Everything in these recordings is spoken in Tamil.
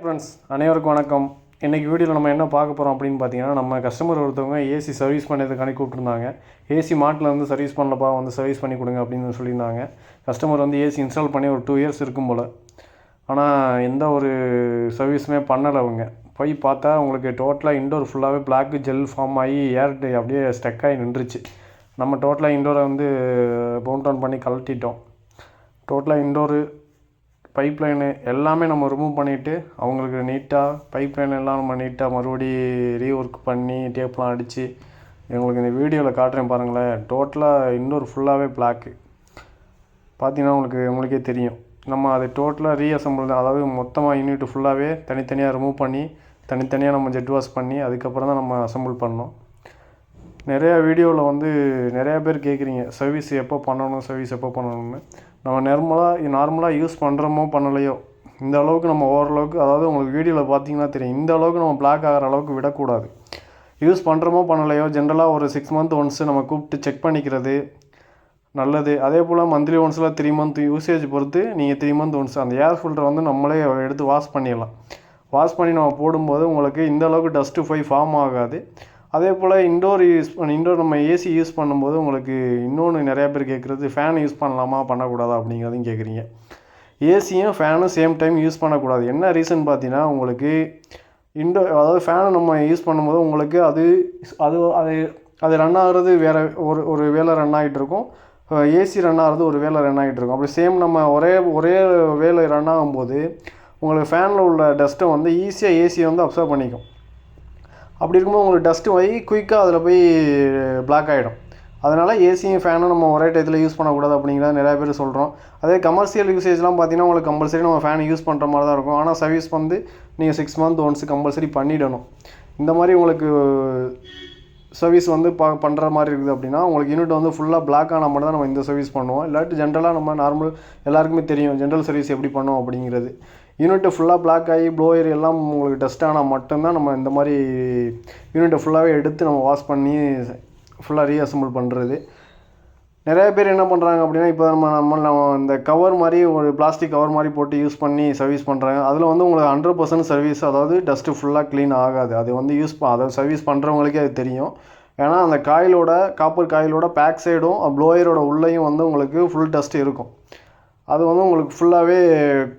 ஃப்ரெண்ட்ஸ் அனைவருக்கும் வணக்கம். இன்றைக்கி வீடியோவில் நம்ம என்ன பார்க்க போகிறோம் அப்படின்னு பார்த்தீங்கன்னா, நம்ம கஸ்டமர் ஒருத்தவங்க ஏசி சர்வீஸ் பண்ணுறதுக்காண்டி கூப்பிட்ருந்தாங்க. ஏசி மாட்டில் வந்து சர்வீஸ் பண்ணலப்பா, வந்து சர்வீஸ் பண்ணி கொடுங்க அப்படின்னு சொல்லியிருந்தாங்க. கஸ்டமர் வந்து ஏசி இன்ஸ்டால் பண்ணி ஒரு 2 இயர்ஸ் இருக்கும் போல். ஆனால் எந்த ஒரு சர்வீஸுமே பண்ணலை. அவங்க போய் பார்த்தா உங்களுக்கு டோட்டலாக இன்டோர் ஃபுல்லாகவே பிளாக் ஜெல் ஃபார்ம் ஆகி ஏர் அப்படியே ஸ்டக் ஆகி நின்றுச்சு. நம்ம டோட்டலாக இன்டோரை வந்து பவுண்ட் டவுன் பண்ணி கழட்டிட்டோம். டோட்டலாக இன்டோரு பைப் லைனு எல்லாமே நம்ம ரிமூவ் பண்ணிவிட்டு அவங்களுக்கு நீட்டாக பைப் லைன் எல்லாம் நம்ம நீட்டாக மறுபடி ரீஒர்க் பண்ணி டேப்லாம் அடித்து எங்களுக்கு இந்த வீடியோவில் காட்டுறேன் பாருங்களேன். டோட்டலாக இன்டோர் ஃபுல்லாகவே பிளாக்கு பார்த்தீங்கன்னா உங்களுக்கே தெரியும். நம்ம அதை டோட்டலாக ரீஅசம்பிள், அதாவது மொத்தமாக யூனிட் ஃபுல்லாகவே தனித்தனியாக ரிமூவ் பண்ணி தனித்தனியாக நம்ம ஜெட் வாஷ் பண்ணி அதுக்கப்புறம் தான் நம்ம அசம்பிள் பண்ணோம். நிறையா வீடியோவில் வந்து நிறையா பேர் கேட்குறீங்க சர்வீஸ் எப்போ பண்ணணும்னு. நம்ம நார்மலாக யூஸ் பண்ணுறோமோ பண்ணலையோ, இந்த அளவுக்கு நம்ம ஓரளவுக்கு, அதாவது உங்களுக்கு வீடியோவில் பார்த்தீங்கன்னா தெரியும், இந்த அளவுக்கு நம்ம பிளாக் ஆகிற அளவுக்கு விடக்கூடாது. யூஸ் பண்ணுறோமோ பண்ணலையோ ஜென்ரலாக ஒரு 6 மந்த் ஒன்ஸ் நம்ம கூப்பிட்டு செக் பண்ணிக்கிறது நல்லது. அதே போல் மந்த்லி ஒன்ஸில் 3 மந்த் யூசேஜ் பொறுத்து நீங்கள் 3 மந்த் ஒன்ஸ் அந்த ஏர் ஃபில்டரை வந்து நம்மளே எடுத்து வாஷ் பண்ணிடலாம். வாஷ் பண்ணி நம்ம போடும்போது உங்களுக்கு இந்த அளவுக்கு டஸ்ட்டு போய் ஃபார்ம் ஆகாது. அதே போல் இன்டோர் நம்ம ஏசி யூஸ் பண்ணும்போது உங்களுக்கு இன்னொன்று நிறையா பேர் கேட்குறது, ஃபேன் யூஸ் பண்ணலாமா பண்ணக்கூடாதா அப்படிங்கிறதையும் கேட்குறீங்க. ஏசியும் ஃபேனும் சேம் டைம் யூஸ் பண்ணக்கூடாது. என்ன ரீசன் பார்த்தீங்கன்னா, உங்களுக்கு அதாவது ஃபேனை நம்ம யூஸ் பண்ணும்போது உங்களுக்கு அது அது ரன் ஆகிறது வேறு ஒரு வேலை ரன் ஆகிட்டு இருக்கும். ஏசி ரன் ஆகிறது ஒரு வேலை ரன் ஆகிட்டு இருக்கும். அப்படி சேம் நம்ம ஒரே வேலை ரன் ஆகும்போது உங்களுக்கு ஃபேனில் உள்ள டஸ்ட்டை வந்து ஈஸியாக ஏசியை வந்து அப்சர்வ் பண்ணிக்கும். அப்படி இருக்கும்போது உங்களுக்கு டஸ்ட்டு போய் குயிக்காக அதில் போய் பிளாக் ஆகிடும். அதனால் ஏசியும் ஃபேனும் நம்ம ஒரே டயத்தில் யூஸ் பண்ணக்கூடாது அப்படிங்கிறத நிறையா பேர் சொல்கிறோம். அதே கமர்ஷியல் யூசேஜ்லாம் பார்த்தீங்கன்னா உங்களுக்கு கம்பல்சரி நம்ம ஃபேன் யூஸ் பண்ணுற மாதிரி தான் இருக்கும். ஆனால் சர்வீஸ் வந்து நீங்கள் 6 மந்த் ஒன்ஸ் கம்பல்சரி பண்ணிடணும். இந்த மாதிரி உங்களுக்கு சர்வீஸ் வந்து பண்ணுற மாதிரி இருக்குது அப்படின்னா உங்களுக்கு யூனிட் வந்து ஃபுல்லாக பிளாக் ஆனால் மட்டும் தான் நம்ம இந்த சர்வீஸ் பண்ணுவோம். இல்லாட்டி ஜென்ரலாக நம்ம நார்மல் எல்லாருக்குமே தெரியும் ஜென்ரல் சர்வீஸ் எப்படி பண்ணோம் அப்படிங்கிறது. யூனிட்டு ஃபுல்லாக பிளாக் ஆகி ப்ளோயர் எல்லாம் உங்களுக்கு டஸ்ட் ஆனால் மட்டும்தான் நம்ம இந்த மாதிரி யூனிட்டை ஃபுல்லாகவே எடுத்து நம்ம வாஷ் பண்ணி ஃபுல்லாக ரீஅசம்பிள் பண்ணுறது. நிறைய பேர் என்ன பண்ணுறாங்க அப்படின்னா, இப்போ நம்ம இந்த கவர் மாதிரி ஒரு பிளாஸ்டிக் கவர் மாதிரி போட்டு யூஸ் பண்ணி சர்வீஸ் பண்ணுறாங்க. அதில் வந்து உங்களுக்கு 100% சர்வீஸ், அதாவது டஸ்ட்டு ஃபுல்லாக க்ளீன் ஆகாது. அது வந்து அதாவது சர்வீஸ் பண்ணுறவங்களுக்கே அது தெரியும். ஏன்னா அந்த காப்பர் காயிலோட பேக் சைடும் ப்ளோயரோட உள்ளேயும் வந்து உங்களுக்கு ஃபுல் டஸ்ட் இருக்கும். அது வந்து உங்களுக்கு ஃபுல்லாகவே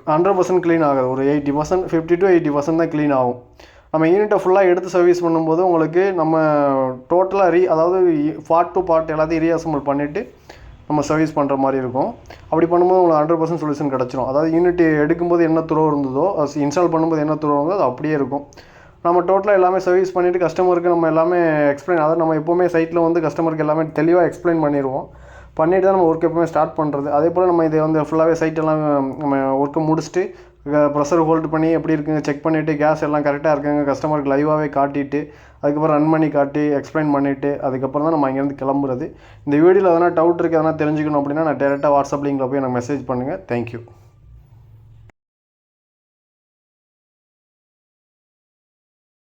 100% க்ளீன் ஆகாது. ஒரு 80%, 50 to 80% தான் க்ளீன் ஆகும். நம்ம யூனிட்டை ஃபுல்லாக எடுத்து சர்வீஸ் பண்ணும்போது உங்களுக்கு நம்ம டோட்டலாக அதாவது பார்ட் டு பார்ட் எல்லாத்தையும் ரீஅசம்பிள் பண்ணிவிட்டு நம்ம சர்வீஸ் பண்ணுற மாதிரி இருக்கும். அப்படி பண்ணும்போது உங்களுக்கு 100% சொல்யூஷன் கிடச்சிரும். அதாவது யூனிட் எடுக்கும்போது என்ன துரோ இருந்ததோ, இன்ஸ்டால் பண்ணும்போது என்ன துரோ இருந்ததோ அது அப்படியே இருக்கும். நம்ம டோட்டலாக எல்லாமே சர்வீஸ் பண்ணிவிட்டு கஸ்டமருக்கு நம்ம எல்லாமே அதாவது நம்ம எப்போவுமே சைட்டில் வந்து கஸ்டமருக்கு எல்லாமே தெளிவாக எக்ஸ்பிளைன் பண்ணிடுவோம். பண்ணிவிட்டு தான் நம்ம ஒர்க் எப்போவுமே ஸ்டார்ட் பண்ணுறது. அதே போல் நம்ம இதை வந்து ஃபுல்லாகவே சைட்டெல்லாம் நம்ம ஒர்க்கை முடிச்சுட்டு ப்ரெஷர் ஹோல்டு பண்ணி எப்படி இருக்குங்க செக் பண்ணிவிட்டு கேஸ் எல்லாம் கரெக்டாக இருக்குங்க கஸ்டமருக்கு லைவாகவே காட்டிட்டு அதுக்கப்புறம் ரன் பண்ணி காட்டி எக்ஸ்பிளைன் பண்ணிவிட்டு அதுக்கப்புறம் தான் நம்ம அங்கேருந்து கிளம்புறது. இந்த வீடியோவில் எதனா டவுட் இருக்குது, எதனா தெரிஞ்சுக்கணும் அப்படின்னா நான் டேரெக்டாக வாட்ஸ்அப் லிங்கில் போய் எனக்கு மெசேஜ் பண்ணுங்கள். தேங்க்யூ.